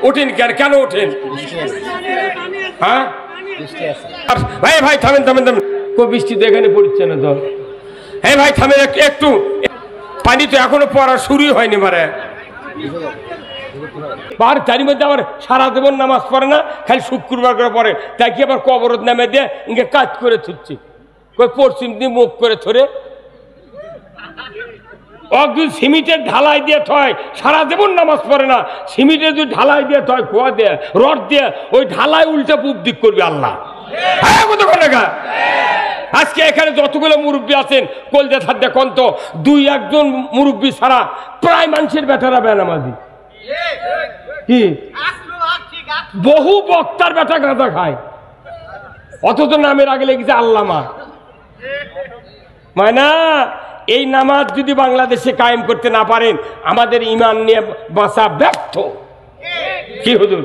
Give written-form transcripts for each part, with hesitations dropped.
ওঠেন কেন, কেন ওঠেন? হ্যাঁ ভাই, ভাই থামেন থামেন থামেন, বৃষ্টি তো এখানে পড়ছে না তো। হ্যাঁ ভাই থামেন একটু, পানি তো এখনো পড়া শুরুই হয়নি। মারে বার তারই মধ্যে আবার সারা জীবন নামাজ পড়ে না, খালি শুক্রবার করে পড়ে, তাই কি আবার কবরত নামে দিয়ে ইনকে কাজ করে থুচ্ছি, কই পশ্চিম দিয়ে মুখ করে ধরে একদিন সিমেন্টের ঢালাই দিয়ে থয়, সারা জীবন নামাজ পড়ে না, সিমেন্টের যদি ঢালাই দিয়ে থয়, খোয়া দিয়ে রড দিয়ে, ওই ঢালাই উল্টা পূব দিক করবে আল্লাহ। হ্যাঁ কত টাকা আজকে এখানে যতগুলো মুরব্বী আছেন কলজা থাকতে কন্ত, দুই একজন মুরব্বী ছাড়া প্রায় মানুষের বেটারা বেনামাজি। কি বহু বক্তার বেটা গাঁজা খায়, অথচ নামের আগে লেগেছে আল্লামা। মানে এই নামাজ যদি বাংলাদেশে কায়েম করতে না পারেন, আমাদের ইমান নিয়ে বাঁচা ব্যর্থ। কি হুজুর?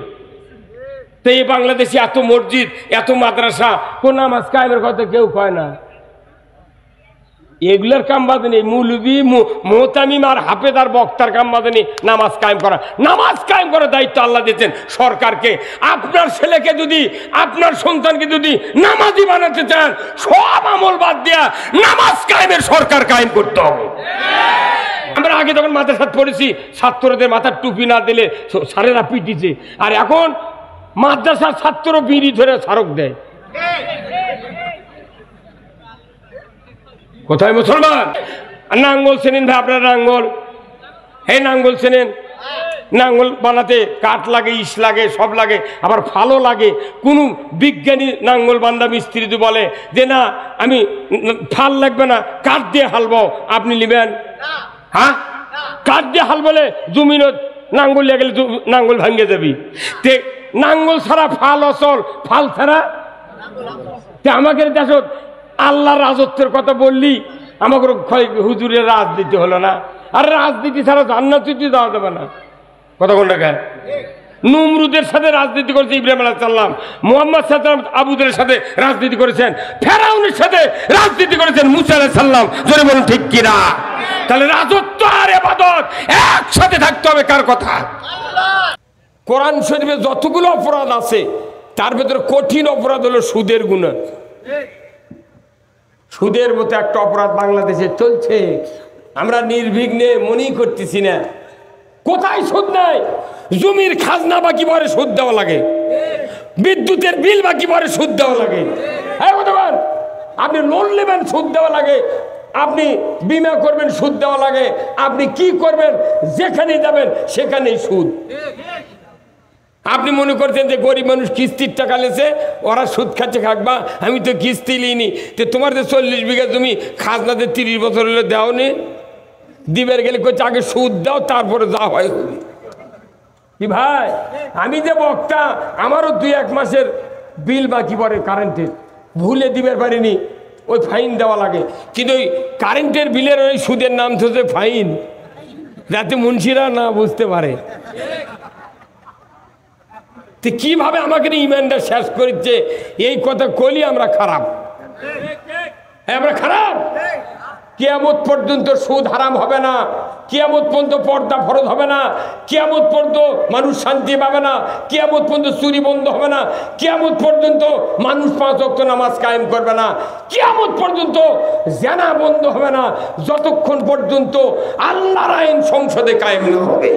তো এই বাংলাদেশে এত মসজিদ, এত মাদ্রাসা, কোন নামাজ কায়েমের কথা কেউ কয় না। এগুলার কাম বাদে নেই, মৌলবী মোহতামিম আর হাফেজ আর বক্তার কাম বাদে নেই নামাজ কায়েম করা। নামাজ কায়েম করার দায়িত্ব আল্লাহ দিয়েছেন সরকারকে। আপনার ছেলেকে যদি, আপনার সন্তানকে যদি নামাজি বানাতে চান, সব আমল বাদ দিয়া নামাজ কায়েমের সরকার কায়েম করতে হবে। আমরা আগে যখন মাদ্রাসায় পড়েছি, ছাত্রদের মাথার টুপি না দিলে স্যারেরা পিটিছে, আর এখন মাদ্রাসার ছাত্র বিড়ি ধরে ছাড়ক দেয়। কোথায় মুসলমান? নাঙ্গল চেনেন ভাই আপনার? নাঙ্গল, হে নাঙ্গল চেনেন? নাঙ্গল বানাতে কাঠ লাগে, ইস লাগে, সব লাগে, আবার ফালও লাগে। কোন বিজ্ঞানী নাঙ্গল বান্দা মিস্ত্রি তো বলে যে না আমি ফাল লাগবে না, কাঠ দিয়ে হালবাও, আপনি নেবেন? হ্যাঁ কাঠ দিয়ে হাল বলে জমিনত নাঙ্গল লিয়ে গেলে নাঙ্গল ভাঙ্গে যাবি। তে নাঙ্গল ছাড়া ফাল অচল, ফাল ছাড়া আমাকে দেশ আল্লাহর রাজত্বের কথা বললি আমাকে হুজুরের রাজনীতি হলো না। আর রাজনীতি ছাড়া জান্নাতে যাওয়া যাবে না। কথা কোন টাকা? নমরুদের সাথে রাজনীতি করেছে ইব্রাহিম আলাইহিস সালাম, মুহাম্মদ সাল্লাল্লাহু আলাইহি ওয়াসাল্লাম আবুদের সাথে রাজনীতি করেছেন, ফেরাউনের সাথে রাজনীতি করেছেন মুসা আলাইহিস সালাম। জোরে বলুন ঠিক কিনা? তাহলে রাজত্ব আর ইবাদত একসাথে থাকতে হবে। কার কথা? কোরআন শরীফে যতগুলো অপরাধ আছে তার ভেতরে কঠিন অপরাধ হলো সুদের গুনাহ। সুদের মতো একটা অপরাধ বাংলাদেশে চলছে, আমরা নির্বিঘ্নে মনেই করতেছি না। কোথায় সুদ নাই? জমির খাজনা বাকি পরে সুদ দেওয়া লাগে, বিদ্যুতের বিল বাকি পরে সুদ দেওয়া লাগে। হ্যাঁ বর্তমান আপনি লোন নেবেন সুদ দেওয়া লাগে, আপনি বিমা করবেন সুদ দেওয়া লাগে, আপনি কি করবেন যেখানে যাবেন সেখানেই সুদ। আপনি মনে করছেন যে গরিব মানুষ কিস্তির টাকা লেছে, ওরা সুদ খাচ্ছে, খাকবা আমি তো কিস্তি লিনি। তো তোমার যে 40 বিঘা জমি খাজনাতে 30 বছর হলে দেও নি, দিবের গেলে করছে আগে সুদ দাও তারপরে যা হয় হবে। কি ভাই আমি যে বক্তা, আমারও 2-1 মাসের বিল বাকি পড়ে কারেন্টের, ভুলে দিবের পারিনি, ওই ফাইন দেওয়া লাগে। কিন্তু ওই কারেন্টের বিলের ওই সুদের নাম তো ফাইন, যাতে মুন্সিরা না বুঝতে পারে। কিভাবে আমাকে ইমানটা শেষ করেছে এই কথা কইলি আমরা খারাপ। আমরা খারাপ। কিয়ামত পর্যন্ত সুদ হারাম হবে না, কিয়ামত পর্যন্ত পর্দা ফরজ হবে না, কিয়ামত পর্যন্ত মানুষ শান্তি পাবে না, কিয়ামত পর্যন্ত চুরি বন্ধ হবে না, কিয়ামত পর্যন্ত মানুষ 5 ওয়াক্ত নামাজ কায়েম করবে না, কিয়ামত পর্যন্ত জিনা বন্ধ হবে না, যতক্ষণ পর্যন্ত আল্লাহর আইন সংসদে কায়েম না হবে।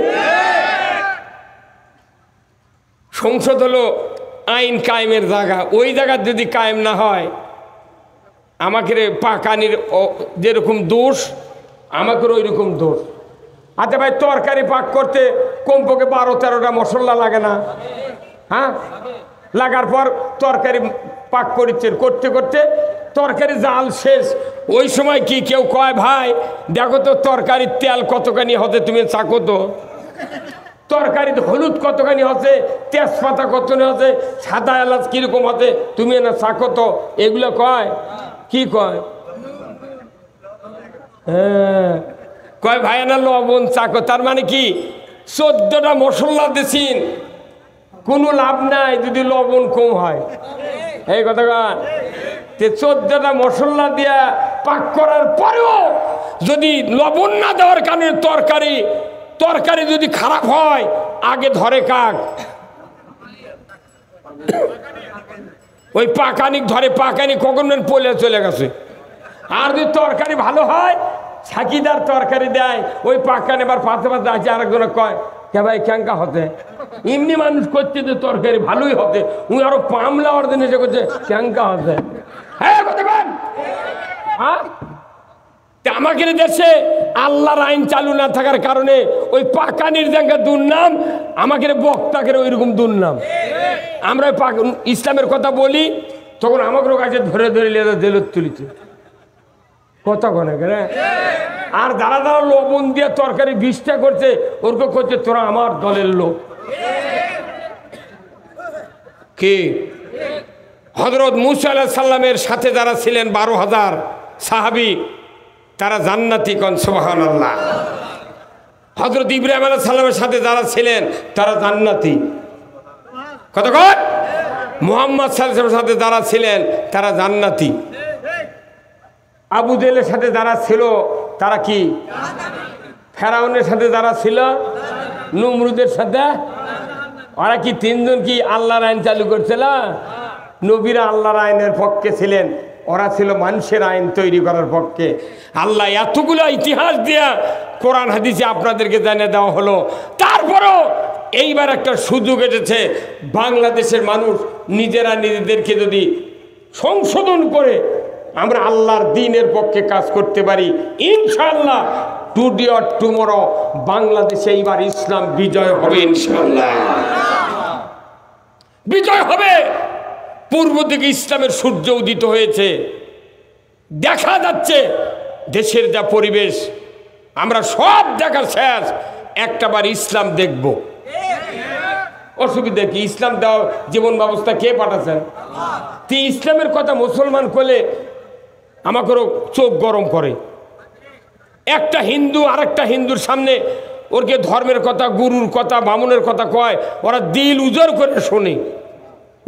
সংসদ হলো আইন কায়েমের জায়গা, ওই জায়গা যদি কায়েম না হয়, আমাকে পাকানির যেরকম দোষ আমাকে ওই রকম দোষ। আচ্ছা ভাই তরকারি পাক করতে কমপক্ষে 12-13টা মশলা লাগে না? হ্যাঁ লাগার পর তরকারি পাক করছেন, করতে করতে তরকারি জাল শেষ, ওই সময় কি কেউ কয় ভাই দেখো তো তরকারির তেল কতখানি হতে, তুমি চাকো তো তরকারিতে হলুদ কতখানি হচ্ছে, তেজপাতা কতখানি হচ্ছে, সাদা এলাচ কিরকম হচ্ছে, তুমি না চাকো তো, এগুলো কয়? কি কয়? হ্যাঁ কয় ভাই না লবণ চাকো। তার মানে কি 14টা মশলা দিছেন, কোনো লাভ নাই যদি লবণ কম হয়। এই কথা কয় 14টা মশলা দিয়া পাক করার পরেও যদি লবণ না দেওয়ার কারণে তরকারি যদি খারাপ হয়, আগে ধরে কাক, ওই পাকানিক ধরে, পাকানি কখন পলে চলে গেছে। আর যদি তরকারি ভালো হয়, ছাকিদার তরকারি দেয়, ওই পাকানি এবার পাতে পাতে আছে, আরেকজনে কয় কে ভাই ক্যাঙ্কা হতে, এমনি মানুষ করছে যে তরকারি ভালোই হতে, উনি আরো পামলা অর্ধেন এসে করছে ক্যাঙ্কা হতে। হ্যাঁ আমাদের দেশে আল্লাহর আইন চালু না থাকার কারণে ওই পাকানির জায়গা দুর্নাম, আমাদের বক্তাকে ওইরকম দুর্নাম। আমরা ইসলামের কথা বলি তখন আমাদের কাছে ধরে ধরে জেলত তুলিছে কথা কনে কেন। আর যারা যারা লবণ দিয়ে তরকারি বিষটা করছে ওরকে করছে তোরা আমার দলের লোক। কি হযরত মুসা আলাইহিস সালামের সাথে যারা ছিলেন 12,000 সাহাবী, তারা জান্নাতি, কোন সুবহানাল্লাহ। হযরত ইব্রাহিম আলাইহিস সালামের সাথে যারা ছিলেন তারা জান্নাতি, কত কত। মুহাম্মদ সাল্লাল্লাহু আলাইহি ওয়াসাল্লামের সাথে যারা ছিলেন তারা জান্নাতি। আবু জেহেলের সাথে যারা ছিল তারা কি? ফেরাউনের সাথে যারা ছিল, নমরুদের সাথে, ওরা কি তিনজন কি আল্লাহর আইন চালু করছিল? নবীরা আল্লাহর আইনের পক্ষে ছিলেন, ওরা ছিল মানুষের আইন তৈরি করার পক্ষে। আল্লাহ এতগুলো ইতিহাস দিয়া কোরআন হাদিসে আপনাদেরকে জানিয়ে দেওয়া হলো। তারপরও এইবার একটা সুযোগ এসেছে, বাংলাদেশের মানুষ নিজেরা নিজেদেরকে যদি সংশোধন করে আমরা আল্লাহর দ্বীনের পক্ষে কাজ করতে পারি, ইনশাআল্লাহ টুডে অর টুমরো বাংলাদেশে এইবার ইসলাম বিজয় হবে, ইনশাআল্লাহ বিজয় হবে। পূর্ব দিকে ইসলামের সূর্য উদিত হয়েছে, দেখা যাচ্ছে দেশের যা পরিবেশ, আমরা সব দেখা শেষ, একটাবার ইসলাম দেখব। অসুবিধা কি? ইসলাম দেওয়া জীবন ব্যবস্থা কে পাঠাচ্ছেন? তুই ইসলামের কথা মুসলমান করলে আমাকেও চোখ গরম করে। একটা হিন্দু আর একটা হিন্দুর সামনে ওরকে ধর্মের কথা, গুরুর কথা, বামুনের কথা কয়, ওরা দিল উজড় করে শোনে,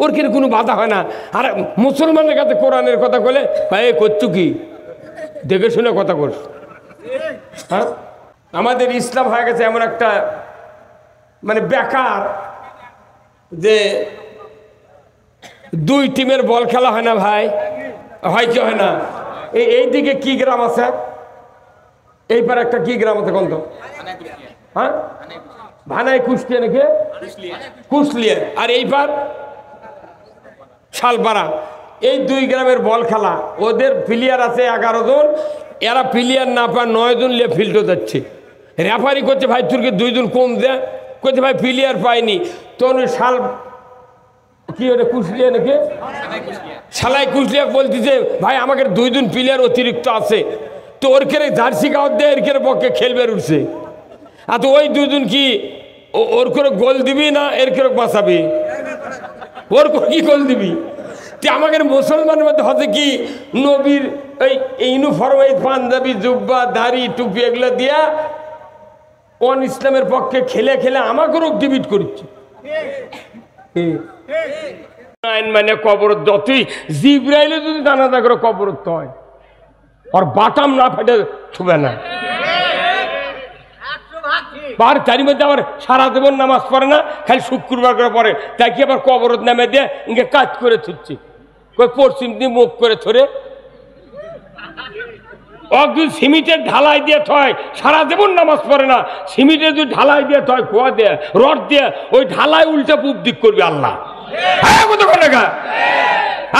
ওর কিন্তু কোনো বাধা হয় না। আর মুসলমানের কাছে কোরআনের কথা বলে ভাই করছু কি, দেখে শুনে কথা করছ। হ্যাঁ, আমাদের ইসলাম হয়ে গেছে এমন একটা মানে বেকার, যে দুই টিমের বল খেলা হয় না ভাই, হয় কি হয় না? এইদিকে কি গ্রাম আছে, এইবার একটা কি গ্রাম আছে কোন তো? হ্যাঁ, ভানাই কুষ্টিয়া নাকি কুশলিয়া, আর এইবার শালপাড়া। এই দুই গ্রামের বল খেলা, ওদের প্লেয়ার আছে 11 জন, এরা প্লেয়ার না পায় 9 জন নিয়ে ফিল্ডে যাচ্ছে। রেফারি করছে ভাই তোরকে 2 জন কম দেয়, করছে ভাই প্লেয়ার পায়নি। তো শাল কি ওটা কুশলিয়া নাকি শালাই কুশলিয়া বলতেছে ভাই আমাকে 2 জন প্লেয়ার অতিরিক্ত আছে, তো ওর কেড়ে জার্সি কাগজ দেয়, এর কেড়ে পক্ষে খেলবে উঠছে। আর তো ওই 2 জন কি ওর করে গোল দিবি না এর কেড়ে বাঁচাবি? ওর কি গোল দিবি? তে আমাদের মুসলমানের মধ্যে হচ্ছে কি, নবীর এই ইউনিফর্ম, এই পাঞ্জাবি, জুব্বা, দাড়ি, টুপি এগুলো দিয়া অন ইসলামের পক্ষে খেলে খেলে আমাকেও ডিবিট করছে। আইন মানে কবর, যতই জিব্রাইলে যদি জানাজা করে কবর হয়, আর বাটাম না ফেটে ছুবে না। বার চারি মধ্যে আবার সারা জীবন নামাজ পড়ে না, খালি শুক্রবার করে পড়ে, তাই কি আবার কবরত নামে দিয়ে ইনকে কাজ করে থুচ্ছি, কই পশ্চিম দিয়ে মুখ করে ধরে একদিন সিমেন্টের ঢালাই দিয়ে থয়, সারা জীবন নামাজ পড়ে না, সিমেন্টের যদি ঢালাই দিয়ে থয়, খোয়া দিয়ে রড দিয়ে, ওই ঢালাই উল্টা পূব দিক করবে আল্লাহ।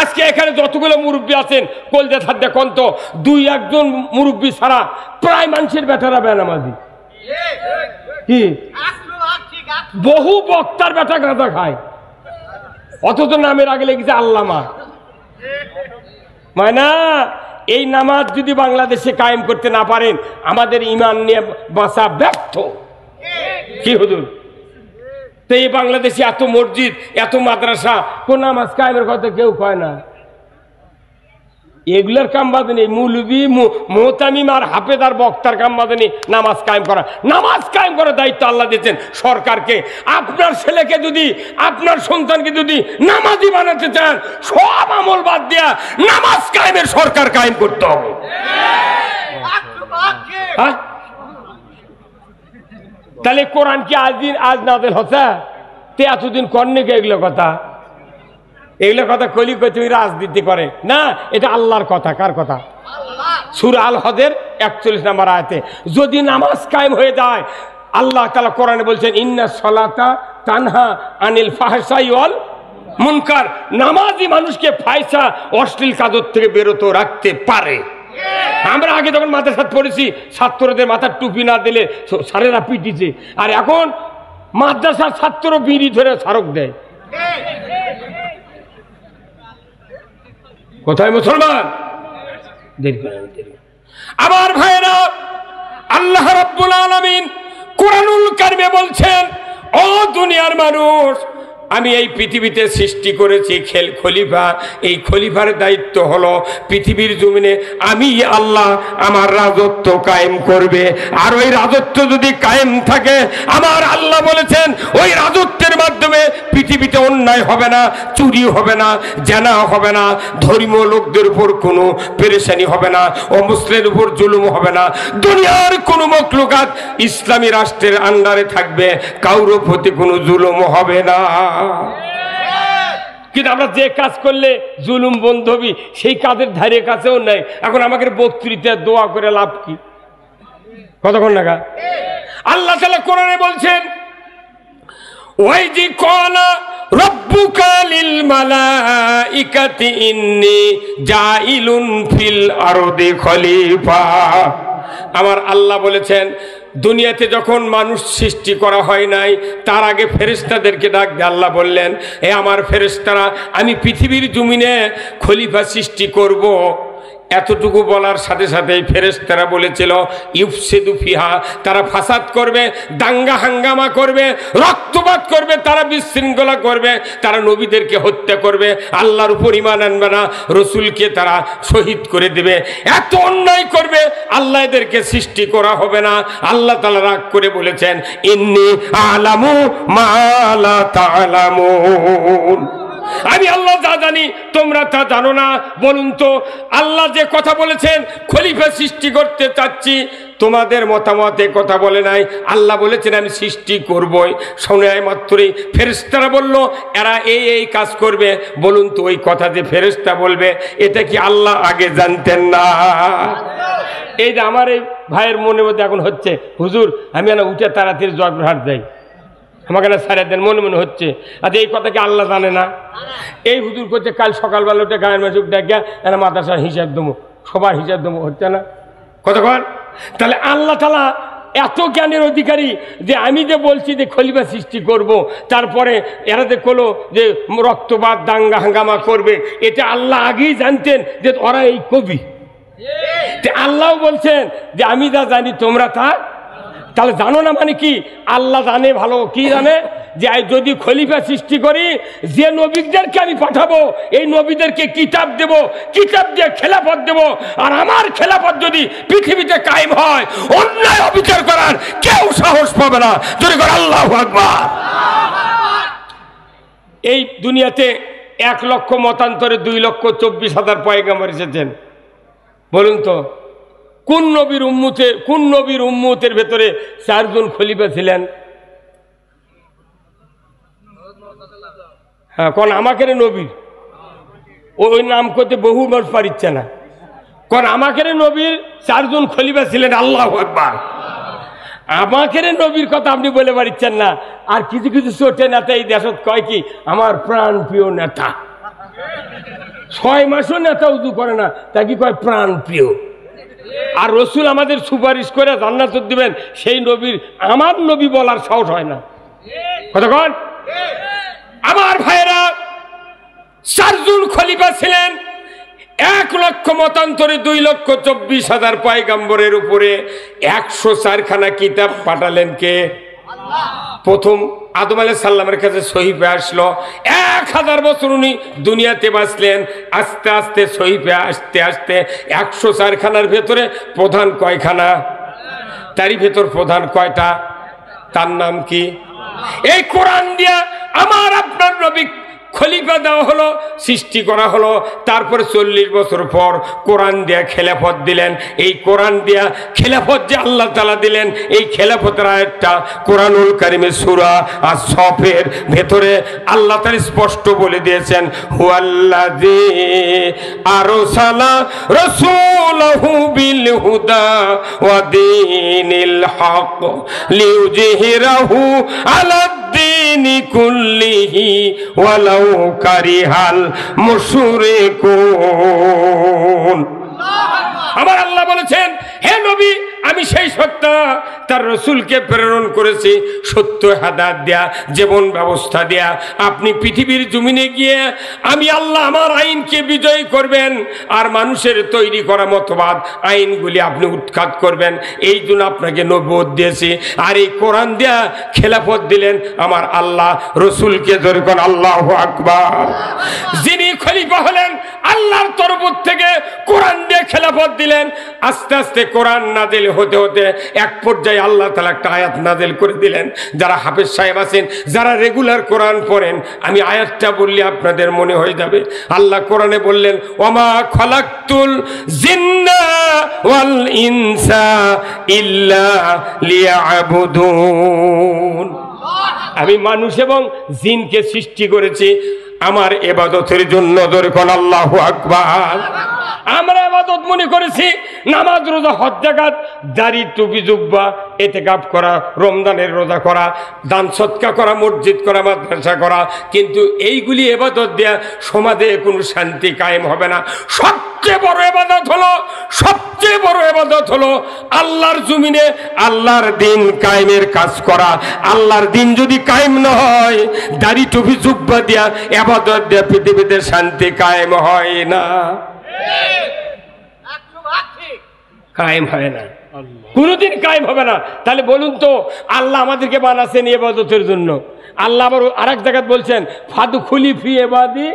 আজকে এখানে যতগুলো মুরব্বী আছেন কলজা থাকতে কন্ত 2-1 জন মুরব্বী ছাড়া প্রায় মানুষের বেটারা বেনামাজি। কি বহু বক্তার বেটা গাঁজা খায়, অথচ নামের আগে লেগেছে আল্লামা। মানে এই নামাজ যদি বাংলাদেশে কায়েম করতে না পারেন, আমাদের ইমান নিয়ে বাঁচা ব্যর্থ। কি হুজুর? তো এই বাংলাদেশে এত মসজিদ, এত মাদ্রাসা, কোন নামাজ কায়েমের কথা কেউ কয় না। এগুলার কাম বাদে নেই, মৌলবী, মোহতামিম আর হাফেজ আর বক্তার কাম বাদে নেই নামাজ কায়েম করা। নামাজ কায়েম করার দায়িত্ব আল্লাহ দিয়েছেন সরকারকে। আপনার ছেলেকে যদি, আপনার সন্তানকে যদি নামাজি বানাতে চান, সব আমল বাদ দিয়া নামাজ কায়েমের সরকার কায়েম করতে হবে। তাহলে কোরআন কি আজ নাযিল হচ্ছে? তে এতদিন করনে কে এগুলো কথা? এগুলো কথা কলি কই তুমি রাজনীতি করে না, এটা আল্লাহর কথা। কার কথা? সূরা আল হজের 41 নম্বর আয়াতে যদি নামাজ কায়েম হয়ে যায়, আল্লাহ তাআলা কোরআনে বলছেন ইন্নাস সালাতা তানহা আনিল ফাহশাই ওয়াল মুনকার, নামাজই মানুষকে ফায়সা অশ্লীল কাজ থেকে বিরত রাখতে পারে। আমরা আগে যখন মাদ্রাসাত পড়েছি ছাত্রদের মাথার টুপি না দিলে স্যারেরা পিটিছে, আর এখন মাদ্রাসার ছাত্র বিড়ি ধরে স্মারক দেয়। কোথায় মুসলমান? আমার ভাইরা, আল্লাহ রাব্বুল আলামিন কুরআনুল কারিমে বলছেন, ও দুনিয়ার মানুষ, আমি এই পৃথিবীতে সৃষ্টি করেছি খলিফা। এই খলিফার দায়িত্ব হলো পৃথিবীর জমিনে আমি আল্লাহ আমার রাজত্ব কায়েম করবে। আর ওই রাজত্ব যদি কায়েম থাকে, আমার আল্লাহ বলেছেন ওই রাজত্বের মাধ্যমে পৃথিবীতে অন্যায় হবে না, চুরি হবে না, জেনা হবে না, ধর্মীয় লোকদের উপর কোনো পেরেশানি হবে না, অমুসলিমের উপর জুলুম হবে না, দুনিয়ার কোনো মখলুকাত ইসলামী রাষ্ট্রের আন্ডারে থাকবে, কারোর প্রতি কোনো জুলুম হবে না। কিন্তু আমরা যে কাজ করলে জুলুম বন্ধ হবে সেই কাজের ধারে কাছেও নাই। এখন আমাকে বক্তৃতা দোয়া করে লাভ কি? কতক্ষণ লাগা? আল্লাহ তাআলা কোরআনে বলছেন, ওয়াইজি ক্বালা রাব্বুকা লিল মালাইকাতি ইন্নী জাইলুন ফিল আরদি খলিফা। আমার আল্লাহ বলেছেন, দুনিয়াতে যখন মানুষ সৃষ্টি করা হয় নাই, তার আগে ফেরেশতাদেরকে ডাক দিয়ে আল্লাহ বললেন, এ আমার ফেরেশতারা, আমি পৃথিবীর জমিনে খলিফা সৃষ্টি করব। এতটুকু বলার সাথে সাথেই ফেরেশতারা বলেছিল ইউফসিদু ফিহা, তারা ফাসাদ করবে, দাঙ্গা হাঙ্গামা করবে, রক্তপাত করবে, তারা বিশৃঙ্খলা করবে, তারা নবীদেরকে হত্যা করবে, আল্লাহর উপর ঈমান আনবে না, রসুলকে তারা শহীদ করে দেবে, এত অন্যায় করবে। আল্লাহ এদেরকে সৃষ্টি করা হবে না। আল্লাহ তাআলা রাগ করে বলেছেন, ইন্নী আলামু মা লা তা'লামুন, আমি আল্লাহ যা জানি তোমরা তা জানো না। বলুন তো, আল্লাহ যে কথা বলেছেন খলিফা সৃষ্টি করতে চাচ্ছি, তোমাদের মতামতে কথা বলে নাই, আল্লাহ বলেছেন আমি সৃষ্টি করবই। শোনায় মাত্রই ফেরেশতারা বলল এরা এই কাজ করবে। বলুন তো, ওই কথা যে ফেরেশতা বলবে এটা কি আল্লাহ আগে জানতেন না? এই যে আমার এই ভাইয়ের মনের মধ্যে এখন হচ্ছে, হুজুর আমি না উঠে তাড়াতাড়ি জয়পুরহাট যাই, আমাকে না সারা দেন, মনে মনে হচ্ছে। আচ্ছা, এই কথা কি আল্লাহ জানে না? এই হুজুর করছে কাল সকালবেলা উঠে গায়ের মাসুক ডাকিয়া এরা মাদ্রাসার হিসাব দেবো, সবার হিসাব দেবো, হচ্ছে না? কতক্ষণ? তাহলে আল্লাহ তাআলা এত জ্ঞানের অধিকারী যে আমি যে বলছি যে খলিফা সৃষ্টি করব, তারপরে এরা যে করলো যে রক্তপাত দাঙ্গা হাঙ্গামা করবে, এটা আল্লাহ আগেই জানতেন যে ওরা এই কবি। আল্লাহ বলছেন যে আমি যা জানি তোমরা তা তাহলে জানো না, মানে কি? আল্লাহ জানে ভালো। কি জানে? যে যদি খলিফা সৃষ্টি করি, যে নবীদেরকে আমি পাঠাবো এই নবীদেরকে কিতাব দেব, কিতাব দিয়ে খেলাফত দেব, আর আমার খেলাফত যদি পৃথিবীতে কায়েম হয়, অন্যায় অবিচার করার কেউ সাহস পাবে না। যদি করে আল্লাহু আকবার। এই দুনিয়াতে 1 লক্ষ মতান্তরে 2,24,000 পয়গাম্বর এসেছেন। বলুন তো, কোন নবীর উম্মতের ভেতরে 4 জন খলিফা ছিলেন? হ্যাঁ, কোন আমাকে নবীর ওই নাম করতে বহু মানুষ পারিচ্ছে না। কোন আমাকে নবীর 4 জন খলিফা ছিলেন। আল্লাহু আকবার। আমাকে নবীর কথা আপনি বলে পারিচ্ছেন না। আর কিছু কিছু ছোট নেতা এই দেশত কয় কি আমার প্রাণ প্রিয় নেতা, 6 মাসও নেতা উজু করে না, তা কি কয় প্রাণ প্রিয়। আর রসুল আমাদের সুপারিশ করে জান্নাত দিবেন, সেই নবীর আমার নবী বলার সাহস হয় না। কতক্ষণ? আমার ভাইয়েরা, 4 জন খলিফা ছিলেন। 1 লক্ষ মতান্তরে 2,24,000 পয়গাম্বরের উপরে 104 খানা কিতাব পাঠালেন কে? প্রথম আদম আলাইহিস সালামের কাছে সহিফা আসলো, 1000 বছর উনি দুনিয়াতে বাঁচলেন। আস্তে আস্তে সহিফা আসতে আসতে 104 খানার ভেতরে প্রধান কয়খানা? তারই ভেতর প্রধান কয়টা? তার নাম কি? এই কোরআন দিয়া আমার আপনার নবী খলিফা দেওয়া হলো, সৃষ্টি করা হলো। তারপরে 40 বছর পর কোরআন দিয়া খেলাফত দিলেন। এই কোরআন দিয়া খেলাফত যে আল্লাহ তাআলা দিলেন, এই খেলাফতের আয়াতটা কোরআনুল কারীমের সূরা আস-সফের ভেতরে আল্লাহ তাআলা স্পষ্ট বলে দিয়েছেন, হুয়াল্লাযী আরসালা রাসূলাহু বিল হুদা ওয়া দীনিল হক লিইয়ুযহিরাহু আলা দ্বীনি কুল্লিহি ওয়ালাউ কারিহাল মুশরিকুন। আমার আল্লাহ বলেছেন, হে নবী, আমি সেই সত্তা তার রসুলকে প্রেরণ করেছি সত্য হাদায়াত দেয়া, জীবন ব্যবস্থা দেয়া। আপনি পৃথিবীর জমিনে গিয়ে আমি আল্লাহ আমার আইনকে বিজয়ী করবেন, আর মানুষের তৈরি করা মতবাদ আইনগুলি আপনি উৎখাত করবেন। এই জন্য আপনাকে নবুয়ত দিয়েছি, আর এই কোরআন দেয়া খেলাফত দিলেন আমার আল্লাহ রসুলকে। ধরুন আল্লাহু আকবার। যিনি খলিফা হলেন আল্লাহর তরফ থেকে কোরআন দিয়ে খেলাফত দিলেন। আস্তে আস্তে কোরআন নাজিল হতে হতে এক পর্যায়ে আল্লাহ তাআলা একটা আয়াত নাজিল করে দিলেন। যারা হাফেজ সাহেব আছেন, যারা রেগুলার কোরআন পড়েন, আমি আয়াতটা বললে আপনাদের মনে হয়ে যাবে। আল্লাহ কোরআনে বললেন, ওমা খালাকতুল জিন্না ওয়াল ইনসা ইল্লা লিয়াবুদুন। আমি মানুষ এবং জিনকে সৃষ্টি করেছি আমার ইবাদতের জন্য। দরকার আল্লাহু আকবার। আমরা ইবাদত মনে করেছি নামাজ, রোজা, হজ, যাকাত, দাড়ি, টুপি, জুব্বা, ইতিকাফ করা, রমজানের রোজা করা, দান সদকা করা, মসজিদ করা, মাদ্রাসা করা। কিন্তু এইগুলি ইবাদত দেয়া সমাজে কোনো শান্তি কায়েম হবে না। সবচেয়ে বড় ইবাদত হলো, সবচেয়ে বড় ইবাদত হলো আল্লাহর জমিনে আল্লাহর দিন কায়েমের কাজ করা। আল্লাহর দিন যদি কায়েম না হয়, দাড়ি টুপি জুব্বা দিয়া ইবাদত দেয়া পৃথিবীতে শান্তি কায়েম হয় না, কায়েম হয় না, কোনদিন কায়েম হবে না। তাহলে বলুন তো, আল্লাহ আমাদেরকে বানাচ্ছেন ইবাদতের জন্য। আল্লাহ আবার আরেক জায়গায় বলছেন, ফাদখুলি ফি ইবাদি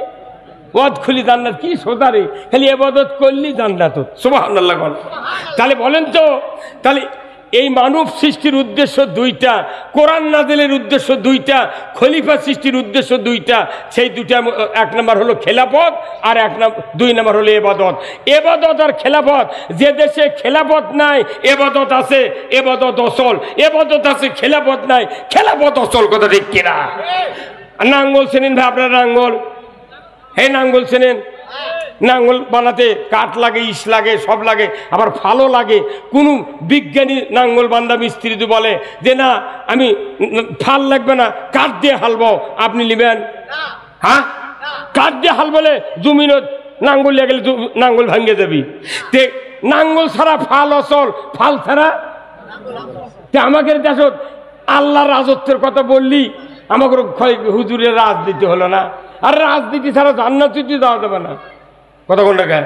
ওয়াদখুলি জান্নাত। কি সোজারে, খালি ইবাদত করলি জান্নাত। সুবহানাল্লাহ। তাহলে বলেন তো, তাহলে এই মানব সৃষ্টির উদ্দেশ্য দুইটা, কোরআন নাজিলের উদ্দেশ্য দুইটা, খলিফা সৃষ্টির উদ্দেশ্য দুইটা। সেই দুইটা, এক নম্বর হলো খেলাফত, আর দুই নম্বর হলো ইবাদত। ইবাদত আর খেলাফত। যে দেশে খেলাফত নাই ইবাদত আছে, ইবাদত অচল। ইবাদত আছে, খেলাফত নাই, খেলাফত অচল। কথা ঠিক কিনা? নাঙ্গল চেনেন ভাই আপনারা? নাঙ্গল, হে নাঙ্গল চেনেন? নাঙ্গল বানাতে কাঠ লাগে, ইস লাগে, সব লাগে, আবার ভালো লাগে। কোনো বিজ্ঞানী নাঙ্গল বান্দা মিস্ত্রি যদি বলে যে না আমি ফাল লাগবে না, কাঠ দিয়ে হালবো, আপনি নেবেন? হ্যাঁ, কাঠ দিয়ে হাল বলে জমিন নাঙ্গল লিয়ে গেলে নাঙ্গল ভাঙ্গে যাবি। তে নাঙ্গল ছাড়া ফাল অচল, ফাল ছাড়া। আমাকে দেশত আল্লাহ রাজত্বের কথা বললি, আমাকে হুজুরের রাজনীতি হলো না। আর রাজনীতি ছাড়া জান্নাত যাওয়া যাবে না। কথা কোন টাকা?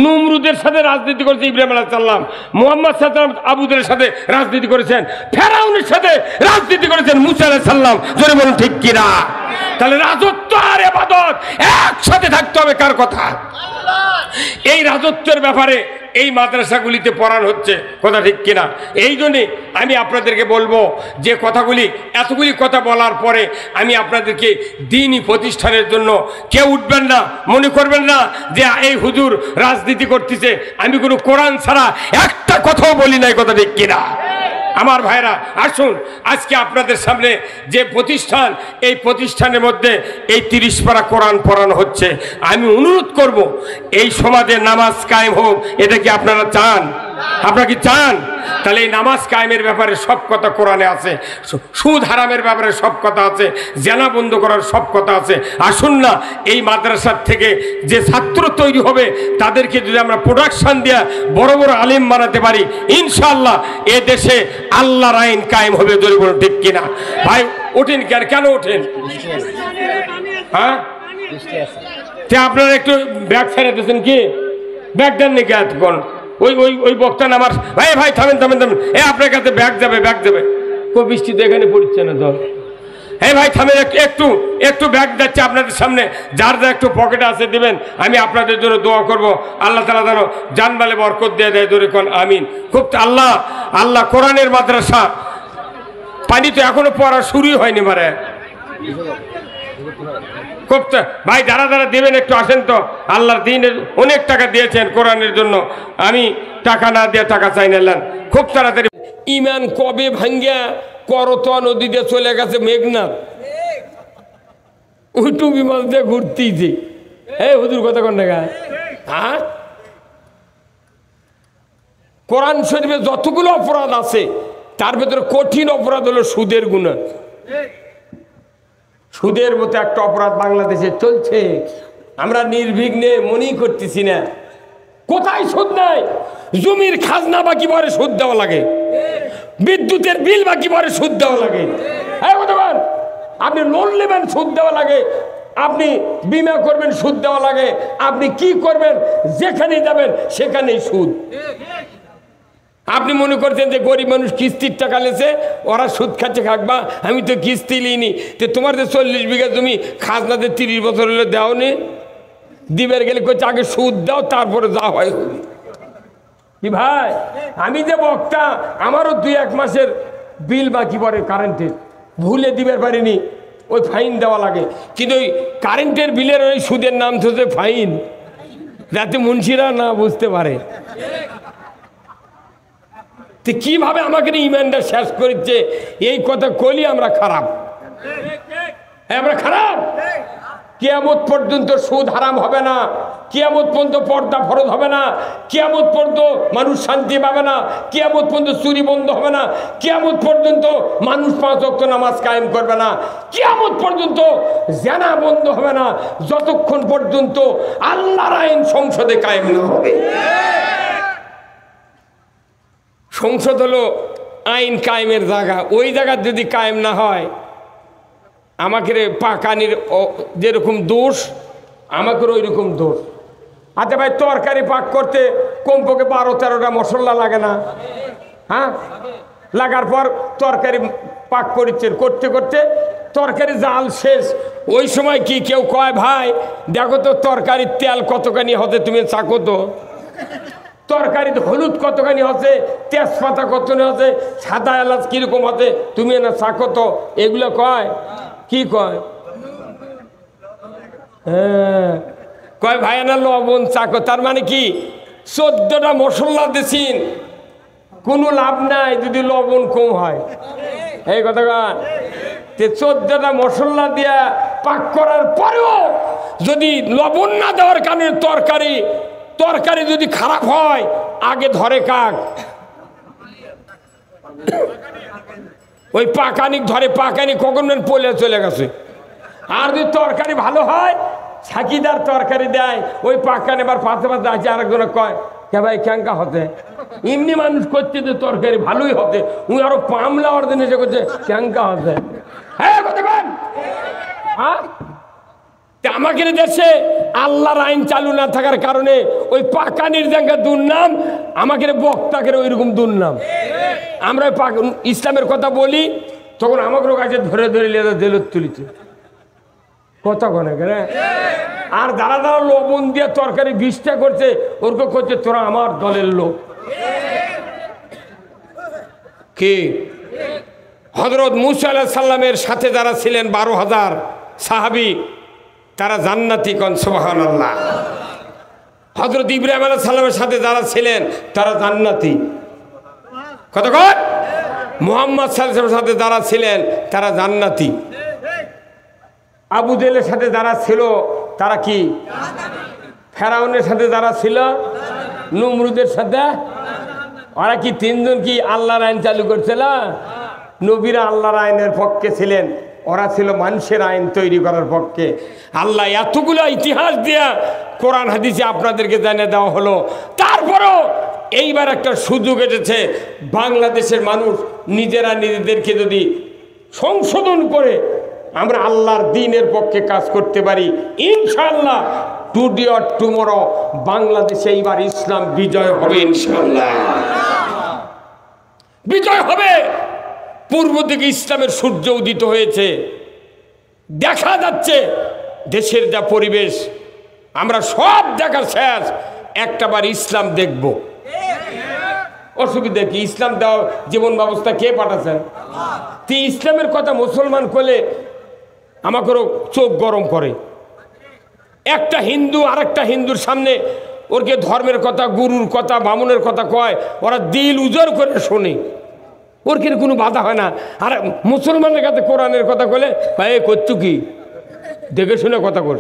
নমরুদের সাথে রাজনীতি করেছে ইব্রাহিম আলাইহিস সালাম, মুহাম্মদ সাল্লাল্লাহু আলাইহি ওয়াসাল্লাম আবুদের সাথে রাজনীতি করেছেন, ফেরাউনের সাথে রাজনীতি করেছেন মুসা আলাইহিস সালাম। জোরে বলুন ঠিক কিনা? তাহলে রাজত্ব আর ইবাদত একসাথে থাকতে হবে। কার কথা? এই রাজত্বের ব্যাপারে এই মাদ্রাসাগুলিতে পড়ানো হচ্ছে। কথা ঠিক কিনা? এই জন্যে আমি আপনাদেরকে বলবো যে কথাগুলি, এতগুলি কথা বলার পরে আমি আপনাদেরকে দ্বীনি প্রতিষ্ঠানের জন্য কেউ উঠবেন না, মনে করবেন না যে এই হুজুর রাজনীতি করতেছে। আমি কোনো কোরআন ছাড়া একটা কথাও বলি নাই। কথা ঠিক কিনা? আমার ভাইরা, আসুন আজকে আপনাদের সামনে যে প্রতিষ্ঠান, এই প্রতিষ্ঠানের মধ্যে এই 30 পারা কোরআন পড়ানো হচ্ছে। আমি অনুরোধ করব এই সমাজে নামাজ কায়েম হোক। এটা কি আপনারা চান? আপনারা কি চান? তাহলে এই নামাজ কায়েমের ব্যাপারে সব কথা কোরআনে আছে, সুদ হারামের ব্যাপারে সব কথা আছে, জেনা বন্ধ করার সব কথা আছে। আসুন না এই মাদ্রাসার থেকে যে ছাত্র তৈরি হবে তাদেরকে যদি আমরা প্রোডাকশন দিয়ে বড় বড় আলিম বানাতে পারি, ইনশাআল্লাহ এ দেশে আল্লাহর আইন কায়েম হবে। জোরে বলুন ঠিক কিনা? ভাই ওঠেন, কেন ওঠেন? হ্যাঁ, আপনারা একটু ব্যাগ ছেড়ে দিয়েছেন কি? ব্যাগ দেন নাকি এতক্ষণ? ওই বক্তা আমার ভাই থামেন। আপনার কাছে ব্যাগ যাবে। খুব বৃষ্টি তো এখানে পড়ছে না জল। ভাই থামেন, একটু ব্যাগ যাচ্ছে আপনাদের সামনে। যার যা একটু পকেটে আছে দিবেন। আমি আপনাদের জন্য দোয়া করব, আল্লাহ তাআলা যেন জানমালে বরকত দিয়ে দেয়। জোরে কোন আমিন। খুব আল্লাহ কোরআনের মাদ্রাসা। পানি তো এখনো পড়া শুরুই হয়নি। মারে খুব ভাই যারা যারা দেবেন একটু আসেন তো। আল্লাহর দিনের অনেক টাকা দিয়েছেন কোরআনের জন্য, আমি টাকা না দিয়ে টাকা চাই নিলেন খুব তাড়াতাড়ি। ইমান কবে ভাঙ্গিয়া করতোয়া নদীতে চলে গেছে মেঘনাথ, ওই টুপি মাছ দিয়ে ঘুরতেইছে। এই হুজুর কথা কোন না, হ্যাঁ কোরআন শরীফে যতগুলো অপরাধ আছে তার ভেতরে কঠিন অপরাধ হলো সুদের গুনাহ। সুদের মতো একটা অপরাধ বাংলাদেশে চলছে, আমরা নির্বিঘ্নে মনেই করতেছি না। কোথায় সুদ নাই? জমির খাজনা বাকি পরে সুদ দেওয়া লাগে, বিদ্যুতের বিল বাকি পরে সুদ দেওয়া লাগে। আপনি লোন নেবেন সুদ দেওয়া লাগে, আপনি বিমা করবেন সুদ দেওয়া লাগে, আপনি কি করবেন যেখানে যাবেন সেখানেই সুদ। আপনি মনে করছেন যে গরিব মানুষ কিস্তির টাকা লেছে, ওরা সুদ খাচ্ছে খাকবা, আমি তো কিস্তি লিনি। তো তোমার যে 40 বিঘা জমি খাজনাতে 30 বছর হলে দেও নি, দিবের গেলে করছে আগে সুদ দাও তারপরে যা হয় কি। ভাই আমি যে বক্তা, আমারও 2-1 মাসের বিল বাকি পড়ে কারেন্টের, ভুলে দিবের পারিনি, ওই ফাইন দেওয়া লাগে। কিন্তু ওই কারেন্টের বিলের ওই সুদের নাম হচ্ছে ফাইন, যাতে মুন্সিরা না বুঝতে পারে। তো কিভাবে আমাকে ইমানটা শেষ করছে এই কথা কইলি আমরা খারাপ, আমরা খারাপ। কিয়ামত পর্যন্ত সুদ হারাম হবে না, কিয়ামত পর্যন্ত পর্দা ফরজ হবে না, কিয়ামত পর্যন্ত মানুষ শান্তি পাবে না, কিয়ামত পর্যন্ত চুরি বন্ধ হবে না, কিয়ামত পর্যন্ত মানুষ 5 ওয়াক্ত নামাজ কায়েম করবে না, কিয়ামত পর্যন্ত জিনা বন্ধ হবে না, যতক্ষণ পর্যন্ত আল্লাহর আইন সংসদে কায়েম না হবে। সংসদ হলো আইন কায়েমের জায়গা, ওই জায়গা যদি কায়েম না হয়, আমাকে পাকানির যেরকম দোষ আমাকে ওই রকম দোষ। আচ্ছা ভাই, তরকারি পাক করতে কমপক্ষে 12-13টা মশলা লাগে না? হ্যাঁ, লাগার পর তরকারি পাক করছেন, করতে করতে তরকারি জাল শেষ, ওই সময় কি কেউ কয় ভাই দেখো তো তরকারির তেল কতখানি হতে, তুমি চাকো তো তরকারিতে হলুদ কতখানি হচ্ছে, তেজপাতা কতখানি হচ্ছে, সাদা এলাচ কিরকম হচ্ছে, তুমি না চাকো তো, এগুলো কয় কি কয়? হ্যাঁ কয় ভাই না লবণ চাকো। তার মানে কি 14টা মশলা দিছেন, কোনো লাভ নাই যদি লবণ কম হয়। এই কথা কয় 14টা মশলা দিয়া পাক করার পরেও যদি লবণ না দেওয়ার কারণে তরকারি যদি খারাপ হয়, আগে ধরে কাক? ওই পাকানিক ধরে, পাকানি কখন পলে চলে গেছে। আর যদি তরকারি ভালো হয়, ছাকিদার তরকারি দেয়, ওই পাকানি এবার পাশে পাশে আছে, আরেকজনে কয় কে ভাই ক্যাঙ্কা হতে, এমনি মানুষ করছে যে তরকারি ভালোই হতে, উনি আরো পামলা অর্জন এসে করছে ক্যাঙ্কা হতে। হ্যাঁ আমাদের দেশে আল্লাহর আইন চালু না থাকার কারণে ওই পাকানির জায়গা দুর্নাম, আমাদের বক্তাকে ওইরকম দুর্নাম। আমরা ইসলামের কথা বলি তখন আমাদের কাছে ধরে ধরে জেলত তুলিছে কথা কনে কেন। আর যারা যারা লবণ দিয়ে তরকারি বিষটা করছে, ওরকে করছে তোরা আমার দলের লোক। কি হযরত মুসা আলাইহিস সালামের সাথে যারা ছিলেন 12,000 সাহাবী, তারা জান্নাতি, কোন সুবহানাল্লাহ। হযরত ইব্রাহিম আলাইহিস সালামের সাথে যারা ছিলেন তারা জান্নাতি, কত কত। মুহাম্মদ সাল্লাল্লাহু আলাইহি ওয়াসাল্লামের সাথে যারা ছিলেন তারা জান্নাতি। আবু জেহেলের সাথে যারা ছিল তারা কি? ফেরাউনের সাথে যারা ছিল, নমরুদের সাথে, ওরা কি 3জন কি আল্লাহর আইন চালু করছিল? নবীরা আল্লাহর আইনের পক্ষে ছিলেন, ওরা ছিল মানুষের আইন তৈরি করার পক্ষে। আল্লাহ এতগুলো ইতিহাস দিয়া কোরআন হাদিসে আপনাদেরকে জানিয়ে দেওয়া হলো। তারপরও এইবার একটা সুযোগ এসেছে, বাংলাদেশের মানুষ নিজেরা নিজেদেরকে যদি সংশোধন করে আমরা আল্লাহর দ্বীনের পক্ষে কাজ করতে পারি, ইনশাআল্লাহ টুডে অর টুমরো বাংলাদেশে এইবার ইসলাম বিজয় হবে, ইনশাআল্লাহ বিজয় হবে। পূর্ব দিকে ইসলামের সূর্য উদিত হয়েছে, দেখা যাচ্ছে দেশের যা পরিবেশ, আমরা সব দেখা শেষ, একটাবার ইসলাম দেখব। অসুবিধা কি? ইসলাম দেওয়া জীবন ব্যবস্থা কে পাঠাচ্ছেন? তুই ইসলামের কথা মুসলমান করলে আমাকেও চোখ গরম করে। একটা হিন্দু আরেকটা হিন্দুর সামনে ওরকে ধর্মের কথা, গুরুর কথা, বামুনের কথা কয়, ওরা দিল উজাড় করে শোনে, ওর কিন্তু কোনো বাধা হয় না। আর মুসলমানের কাছে কোরআনের কথা বলে, ভাই করছু কি, দেখে শুনে কথা কর।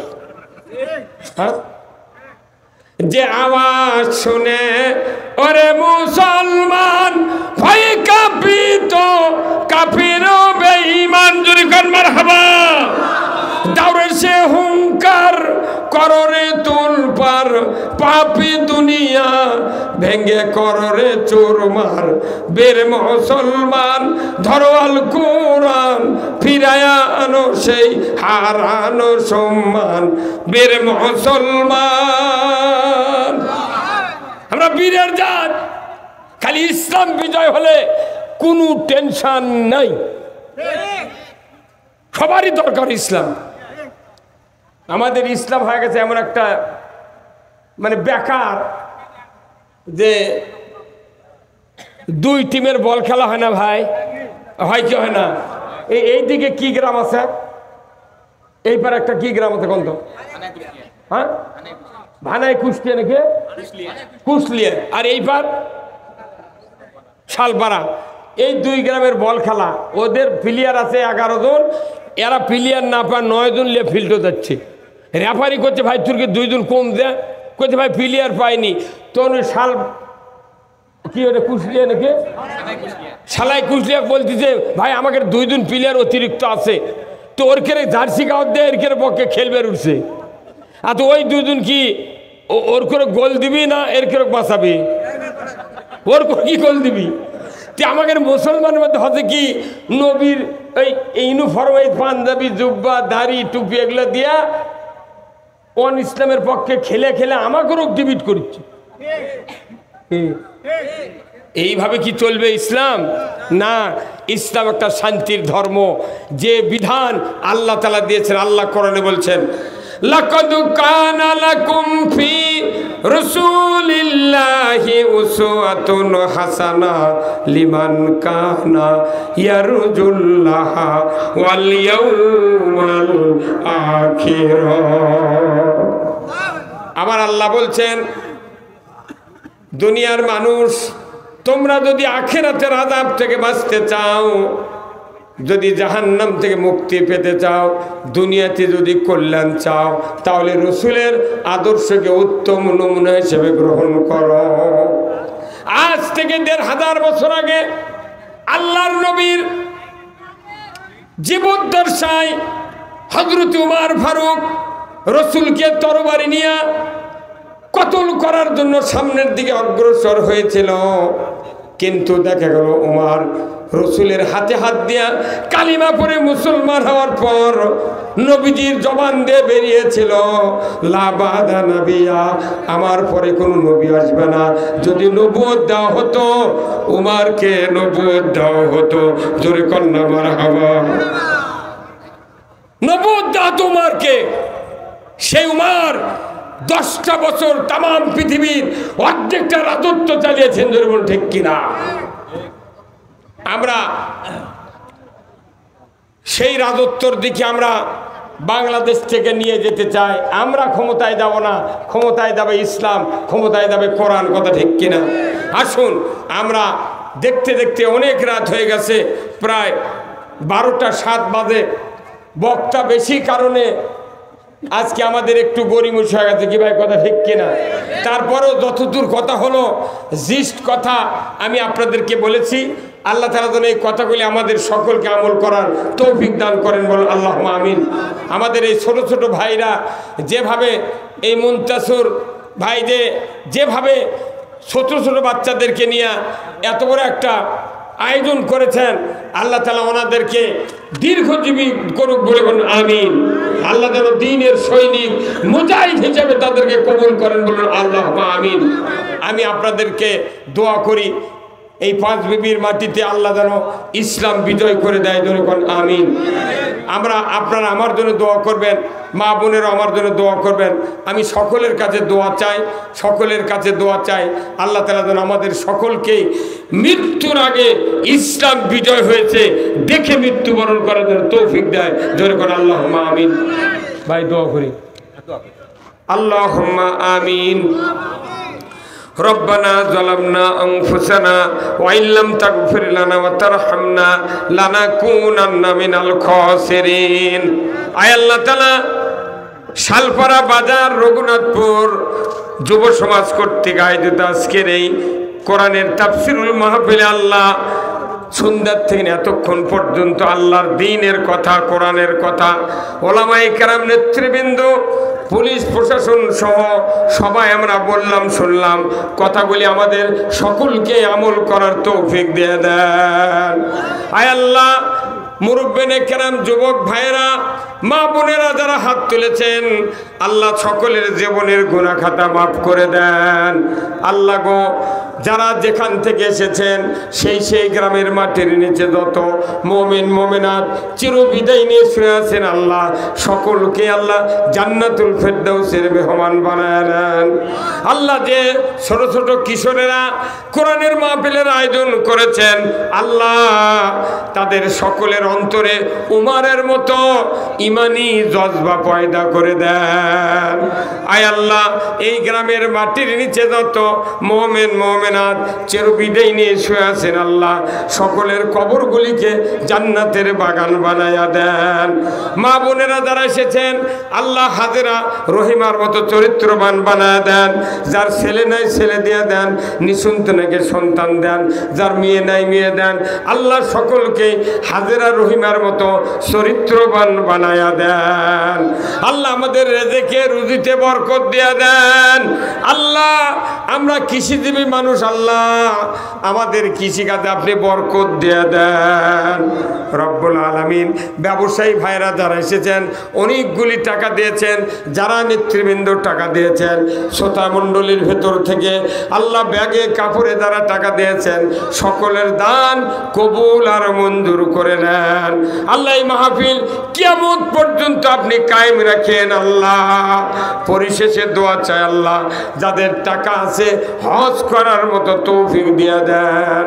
হ্যাঁ, যে আওয়াজ শুনে ওরে মুসলমান ভয় কাঁপিত, কাফির বেঈমান, জোরে কান মারহাবা। দাউরে সে হুঙ্কার কররে তুলপার, পাপী দুনিয়া ভেঙ্গে কররে চোরমার। বের মুসলমান ধরো আল কোরআন, ফিরায়া আনো সেই হারানো সম্মান। বের মুসলমান, আমরা বীরের জাত, খালি ইসলাম বিজয় হলে কোনো টেনশন নাই। সবারই দরকার ইসলাম। আমাদের ইসলাম হয়ে গেছে এমন একটা মানে বেকার, যে দুই টিমের বল খেলা হয় না ভাই, হয় কি হয় না? এইদিকে কি গ্রাম আছে, এইবার একটা কি গ্রাম আছে কোন তো? হ্যাঁ, ভানাই কুষ্টিয়া নাকি কুশলিয়া, আর এইবার শালপাড়া। এই দুই গ্রামের বল খেলা, ওদের প্লেয়ার আছে 11 জন, এরা প্লেয়ার না পায় 9 জন নিয়ে ফিল্ডে যাচ্ছে। রেফারি করছে ভাই তোরকে 2 জন কম দেয়, করছে ভাই প্লেয়ার পাইনি। তোর শাল কি ওটা কুশলিয়া নাকি শালাই কুশলিয়া বলতেছে ভাই আমাকে 2 জন প্লেয়ার অতিরিক্ত আছে, তো ওর কেড়ে জার্সি গাঁও দেয়, এর কেড়ে পক্ষে খেলবে উঠছে। আর তো ওই 2 জন কি ওর করে গোল দিবি না এর কেড়ে বাঁচাবি? ওর করে কি গোল দিবি? আমাদের মুসলমানের মধ্যে হচ্ছে কি, নবীর এই ইউনিফর্ম, এই পাঞ্জাবি, জুব্বা, দাড়ি, টুপি এগুলো দিয়া অন ইসলামের পক্ষে খেলে খেলে আমাকেও ডিবিট করছে। এইভাবে কি চলবে ইসলাম? না, ইসলাম একটা শান্তির ধর্ম। যে বিধান আল্লাহ তাআলা দিয়েছেন, আল্লাহ কোরআনে বলছেন, লাকাদ কানা লাকুম ফি রাসূলিল্লাহি উসওয়াতুন হাসানা লিমান কানা ইয়ারজুল্লাহ ওয়াল ইয়াউমাল আখির। আবার আল্লাহ বলছেন, দুনিয়ার মানুষ, তোমরা যদি আখিরাতের আযাব থেকে বাঁচতে চাও, যদি জাহান্নাম থেকে মুক্তি পেতে চাও, দুনিয়াতে যদি কল্যাণ চাও, তাহলে রসুলের আদর্শকে উত্তম নমুনা হিসেবে গ্রহণ করো। আজ থেকে 1500 বছর আগে আল্লাহর নবীর জীবদ্দশায় হযরত উমর ফারুক রসুলকে তরবারি নিয়ে কতল করার জন্য সামনের দিকে অগ্রসর হয়েছিল। কিন্তু দেখা গেল উমর রসুলের হাতে হাত দিয়া কালিমা পড়ে মুসলমান হওয়ার পর নবীজির জবান দিয়ে বেরিয়েছিল, লা বাদা নবিয়া, আমার পরে কোনো নবী আসবে না। যদি নবুয়ত দেওয়া হতো, উমরকে নবুয়ত দেওয়া হতো। জোরে কন্যা মারহাবা। নবুয়ত দেওয়া হতো উমরকে। সেই উমর 10টা বছর তাম পৃথিবীর অর্ধেকটা রাজত্ব চালিয়েছেন। জোরে বলুন ঠিক কিনা? আমরা সেই রাজত্বর দিকে আমরা বাংলাদেশ থেকে নিয়ে যেতে চাই। আমরা ক্ষমতায় যাব না, ক্ষমতায় যাবে ইসলাম, ক্ষমতায় যাবে কোরআন। কথা ঠিক কিনা? আসুন, আমরা দেখতে দেখতে অনেক রাত হয়ে গেছে, প্রায় 12টা 7 বাজে। বক্তা বেশি কারণে আজকে আমাদের একটু গরিমুষ হয়ে গেছে, কি ভাই? কথা ঠিক কিনা? তারপরেও যতদূর কথা হলো জিস্ট কথা আমি আপনাদেরকে বলেছি। আল্লাহ তাআলা যেন এই কথাগুলি আমাদের সকলকে আমল করার তৌফিক দান করেন, বলুন আল্লাহুম্মা আমিন। আমাদের এই ছোট ছোট ভাইরা যেভাবে, এই মুনতাসির ভাই যেভাবে ছোট ছোট বাচ্চাদেরকে নিয়ে এত বড় একটা আয়োজন করেছেন, আল্লাহ তাআলা ওনাদেরকে দীর্ঘজীবী করুক বলে বলুন আমিন। আল্লাহ যেন দ্বীনের সৈনিক মুজাহিদ হিসেবে তাদেরকে কবুল করেন, বলুন আল্লাহুম্মা আমিন। আমি আপনাদেরকে দোয়া করি, এই 5 বিবির মাটিতে আল্লাহ যেন ইসলাম বিজয় করে দেয়, জোরে বলুন আমিন। আপনারা আমার জন্য দোয়া করবেন, মা বোনেরা আমার জন্য দোয়া করবেন। আমি সকলের কাছে দোয়া চাই, সকলের কাছে দোয়া চাই আল্লাহ তাআলা যেন আমাদের সকলকেই মৃত্যুর আগে ইসলাম বিজয় হয়েছে দেখে মৃত্যুবরণ করার জন্য তৌফিক দেয়। জোরে করে আল্লাহুম্মা আমিন। ভাই দোয়া করি, আল্লাহুম্মা আমিন। রব্বানা যালামনা আনফুসানা ওয়া ইল্লাম তাগফির লানা ওয়া তারহামনা লানাকুনান্না মিনাল খাসিরিন। আয় আল্লাহ তাআলা, শালপাড়া বাজার রঘুনাথপুর যুব সমাজ কর্তৃক আয়োজিত আজকের এই কোরআনের তাফসীরুল মাহফিলে আল্লাহ সন্ধ্যা থেকে এতক্ষণ পর্যন্ত আল্লাহর দ্বীনের কথা, কোরআনের কথা, ওলামায়ে কেরাম, নেতৃবৃন্দ, পুলিশ প্রশাসন সহ সবাই আমরা বললাম, শুনলাম, কথাগুলি আমাদের সকলকে আমল করার তৌফিক দিয়ে দেন। আয় আল্লাহ, মুরব্বিনে কেরাম, যুবক ভাইয়েরা, মা বোনেরা যারা হাত তুলেছেন, আল্লাহ সকলের জীবনের গুনাহ খাতা মাফ করে দেন। আল্লাহ গো, যারা যেখান থেকে এসেছেন সেই গ্রামের মাটির নিচে যত মুমিন মুমিনাত চিরবিদায় নিয়ে শুয়ে আছেন, আল্লাহ সকলকে আল্লাহ জান্নাতুল ফেরদাউসের মেহমান বানায় নেন। আল্লাহ, যে ছোট ছোট কিশোরেরা কোরআনের মাহফিলের আয়োজন করেছেন, আল্লাহ তাদের সকলের অন্তরে উমারের মতো ইমানি জজবা পয়দা করে দেন। আয় আল্লাহ, এই গ্রামের মাটির নিচে যত মুমিন মুমিনাত চিরবিদায় নিয়ে শুয়ে আছেন, আল্লাহ সকলের কবরগুলিকে জান্নাতের বাগান বানায়া দেন। মা বোনেরা যারা এসেছেন, আল্লাহ হাজেরা রহিমার মতো চরিত্রবান বানায়া দেন। যার ছেলে নাই ছেলে দিয়ে দেন, নিঃসন্তানকে সন্তান দেন, যার মেয়ে নাই মেয়ে দেন। আল্লাহ সকলকে হাজেরা রহিমার মতো চরিত্রবান বানায়া দেন। আল্লাহ আমাদের রেজেকে রুজিতে বরকত দিয়া দেন। আল্লাহ, আমরা কৃষিজীবী মানুষ, আল্লাহ আমাদের কৃষিকাজে আপনি বরকত দিয়ে দেন রব্বুল আলামিন। ব্যবসায়ী ভাইরা যারা এসেছেন অনেকগুলি টাকা দিয়েছেন, যারা নেতৃবৃন্দ টাকা দিয়েছেন, শ্রোতা মণ্ডলীর ভেতর থেকে আল্লাহ ব্যাগে কাপড়ে যারা টাকা দিয়েছেন, সকলের দান কবুল আর মঞ্জুর করে নেন। আল্লাহ এই মাহফিল কিয়ামত পর্যন্ত আপনি কায়েম রাখেন। আল্লাহ পরিশেষে দোয়া চাই, আল্লাহ যাদের টাকা আছে হজ করার মতো তৌফিক দিয়ে দেন।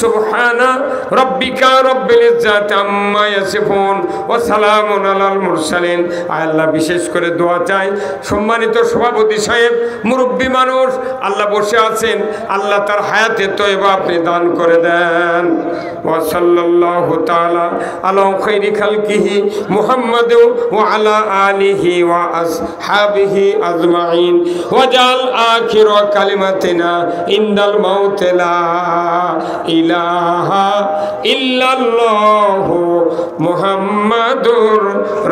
সুবহানা রাব্বিকা রাব্বিল ইজ্জাতি আম্মা ইয়াসিফুন ওয়া সালামুন আলাল মুরসালিন। আল্লাহ বিশেষ করে দোয়া চাই, সম্মানিত সভাপতি সাহেব, মুরব্বী মানুষ আল্লাহ বসে আছেন, আল্লাহ তার হায়াতে তয়বা আপনি দান করে দেন। ওয়া সাল্লাল্লাহু তাআলা আলা খাইরি খালকিহি মুহাম্মাদ ওয়া আলা আলিহি ওয়া আসহাবিহি আজমাইন ওয়াজাল আখির কালিমাতিনা ইনদাল মাউত লা ইলাহা ইল্লাল্লাহু মুহাম্মাদুর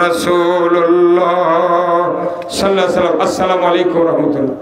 রাসূলুল্লাহ সাল্লাল্লাহু আলাইহি ওয়া সাল্লাম। আসসালামু আলাইকুম ওয়া রাহমাতুল্লাহ।